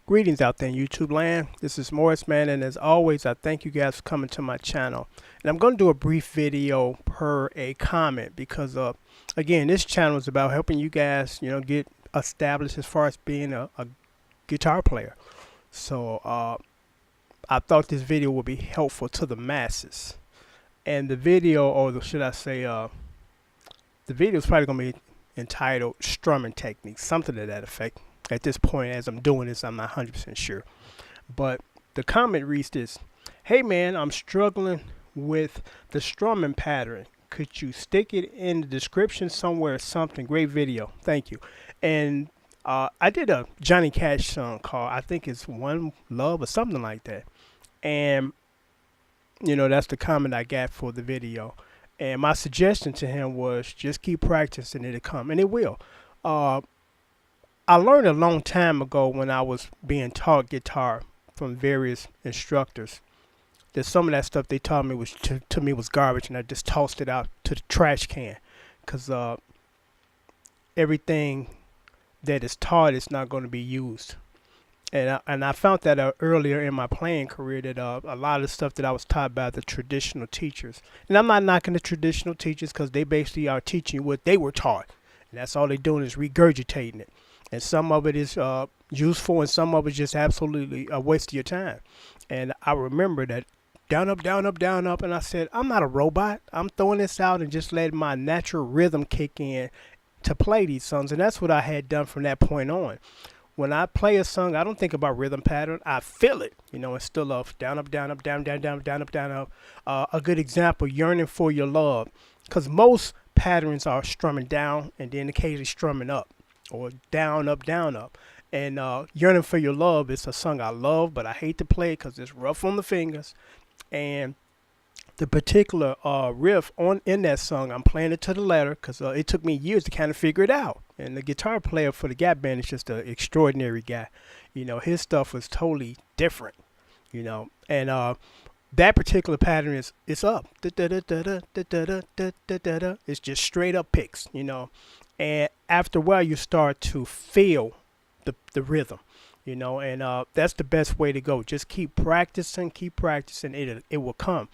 Greetings out there in YouTube land. This is Morris Man, and as always, I thank you guys for coming to my channel. And I'm going to do a brief video per a comment because, again, this channel is about helping you guys, get established as far as being a guitar player. So I thought this video would be helpful to the masses. And the video, should I say, the video is probably going to be entitled Strumming Techniques, something to that effect. At this point, as I'm doing this, I'm not 100% sure. But the comment reads this: "Hey man, I'm struggling with the strumming pattern. Could you stick it in the description somewhere or something? Great video. Thank you." And I did a Johnny Cash song called, I think it's One Love or something like that. And, that's the comment I got for the video. And my suggestion to him was just keep practicing, it'll come. And it will. I learned a long time ago when I was being taught guitar from various instructors that some of that stuff they taught me was to me was garbage, and I just tossed it out to the trash can because everything that is taught is not going to be used. And I found that earlier in my playing career that a lot of the stuff that I was taught by the traditional teachers, and I'm not knocking the traditional teachers because they basically are teaching what they were taught, and that's all they're doing is regurgitating it. And some of it is useful, and some of it is just absolutely a waste of your time. And I remember that down, up, down, up, down, up. And I said, I'm not a robot. I'm throwing this out and just letting my natural rhythm kick in to play these songs. And that's what I had done from that point on. When I play a song, I don't think about rhythm pattern. I feel it. It's still up, down, up, down, up, down, down, down, down, up, down, up. A good example, Yearning for Your Love. Because most patterns are strumming down and then occasionally strumming up, or down, up, down, up. And Yearning for Your Love is a song I love, but I hate to play it because it's rough on the fingers. And the particular riff in that song, I'm playing it to the letter because it took me years to kind of figure it out. And the guitar player for the Gap Band is just an extraordinary guy. His stuff was totally different, and that particular pattern it's up. It's just straight up picks, and after a while you start to feel the rhythm, and that's the best way to go. Just keep practicing, it will come.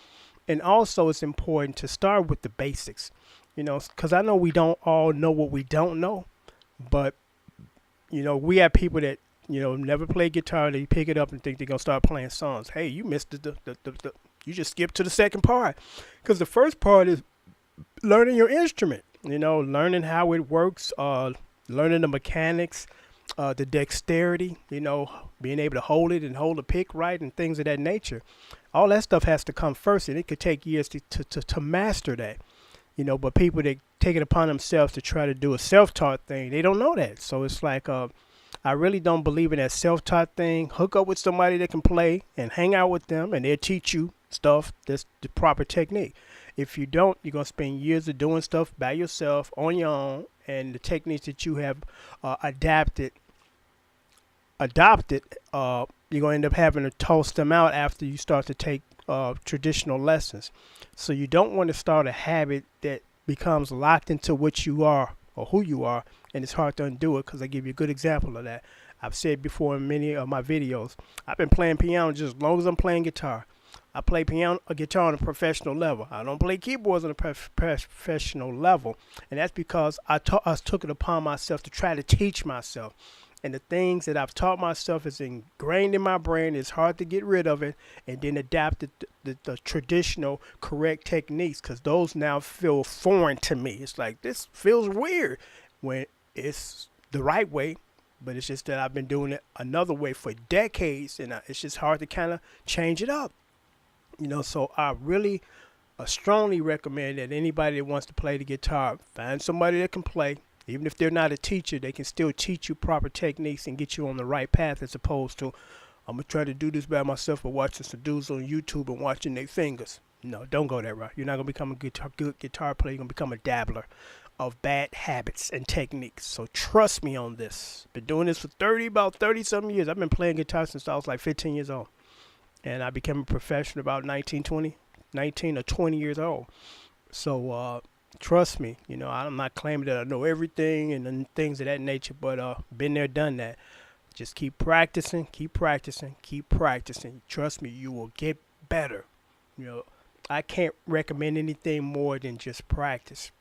And also it's important to start with the basics, because I know we don't all know what we don't know, but we have people that never play guitar. They pick it up and think they're gonna start playing songs. Hey, you missed the you just skipped to the second part, because the first part is learning your instrument, learning how it works, learning the mechanics, the dexterity, being able to hold it and hold the pick right and things of that nature. All that stuff has to come first, and it could take years to master that, but people that take it upon themselves to try to do a self-taught thing, they don't know that. So it's like, I really don't believe in that self-taught thing. Hook up with somebody that can play and hang out with them, and they'll teach you stuff that's the proper technique. If you don't, you're going to spend years of doing stuff by yourself on your own, and the techniques that you have adopted, you're going to end up having to toss them out after you start to take traditional lessons. So you don't want to start a habit that becomes locked into what you are or who you are, and it's hard to undo it, because I give you a good example of that. I've said before in many of my videos, I've been playing piano just as long as I'm playing guitar. I play guitar on a professional level. I don't play keyboards on a professional level, and that's because I took it upon myself to try to teach myself. And the things that I've taught myself is ingrained in my brain. It's hard to get rid of it, and then adapt the traditional correct techniques, because those now feel foreign to me. It's like, this feels weird when it's the right way, but it's just that I've been doing it another way for decades, and it's just hard to kind of change it up. So I really strongly recommend that anybody that wants to play the guitar, find somebody that can play. Even if they're not a teacher, they can still teach you proper techniques and get you on the right path, as opposed to, I'm going to try to do this by myself by watching some dudes on YouTube and watching their fingers. No, don't go that route. You're not going to become a good guitar player. You're going to become a dabbler of bad habits and techniques. So trust me on this. Been doing this for about 30-something years. I've been playing guitar since I was like 15 years old. And I became a professional about 19 or 20 years old. So trust me, I'm not claiming that I know everything and things of that nature, but been there, done that. Just keep practicing, keep practicing, keep practicing. Trust me, you will get better. You know, I can't recommend anything more than just practice.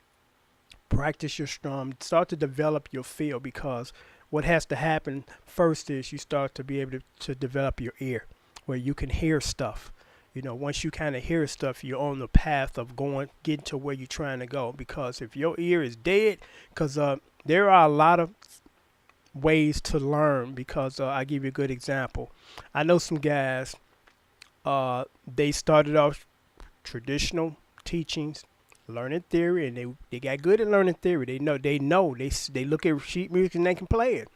Practice your strum. Start to develop your feel, because what has to happen first is you start to be able to develop your ear where you can hear stuff. You know, once you kind of hear stuff, you're on the path of getting to where you're trying to go. Because if your ear is dead, because there are a lot of ways to learn. Because I give you a good example. I know some guys. They started off traditional teachings, learning theory, and they got good at learning theory. They look at sheet music and they can play it.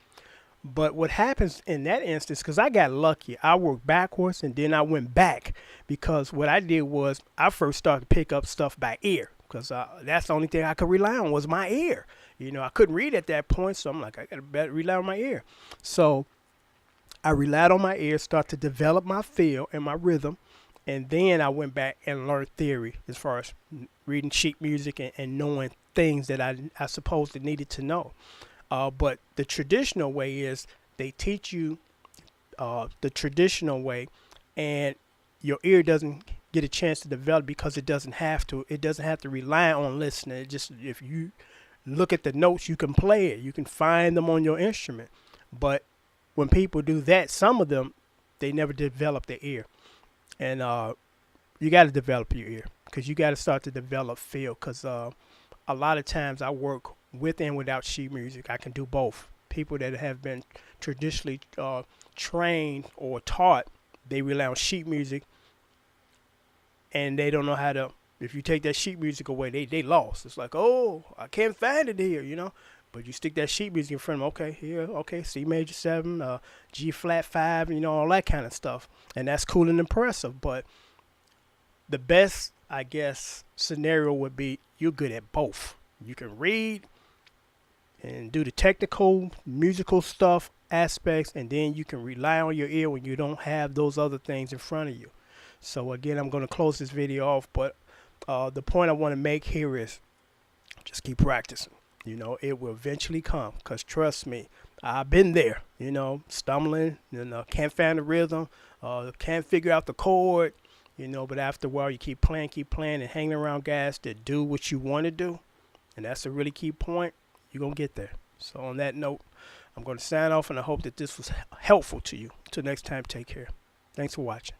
But what happens in that instance, because I got lucky, I worked backwards and then I went back, because what I did was I first started to pick up stuff by ear, because that's the only thing I could rely on was my ear. You know, I couldn't read at that point, so I'm like, I got to rely on my ear. So I relied on my ear, start to develop my feel and my rhythm, and then I went back and learned theory as far as reading sheet music and knowing things that I supposed needed to know. But the traditional way is they teach you the traditional way, and your ear doesn't get a chance to develop because it doesn't have to. It doesn't have to rely on listening. It just, if you look at the notes, you can play it. You can find them on your instrument. But when people do that, some of them, they never develop their ear. And you got to develop your ear, because you got to start to develop feel, because a lot of times I work with and without sheet music. I can do both. People that have been traditionally trained or taught, they rely on sheet music, and they don't know how to. If you take that sheet music away, they lost. It's like, oh, I can't find it here, you know. But you stick that sheet music in front of them, okay, here, okay, C major 7, G flat 5, you know, all that kind of stuff. And that's cool and impressive. But the best, I guess, scenario would be you're good at both. You can read and do the technical, musical stuff, aspects, and then you can rely on your ear when you don't have those other things in front of you. So again, I'm going to close this video off, but the point I want to make here is just keep practicing. You know, it will eventually come, because trust me, I've been there, you know, stumbling, can't find the rhythm, can't figure out the chord, you know, but after a while you keep playing, and hanging around guys that do what you want to do. And that's a really key point. You're going to get there. So on that note, I'm going to sign off, and I hope that this was helpful to you. Until next time, take care. Thanks for watching.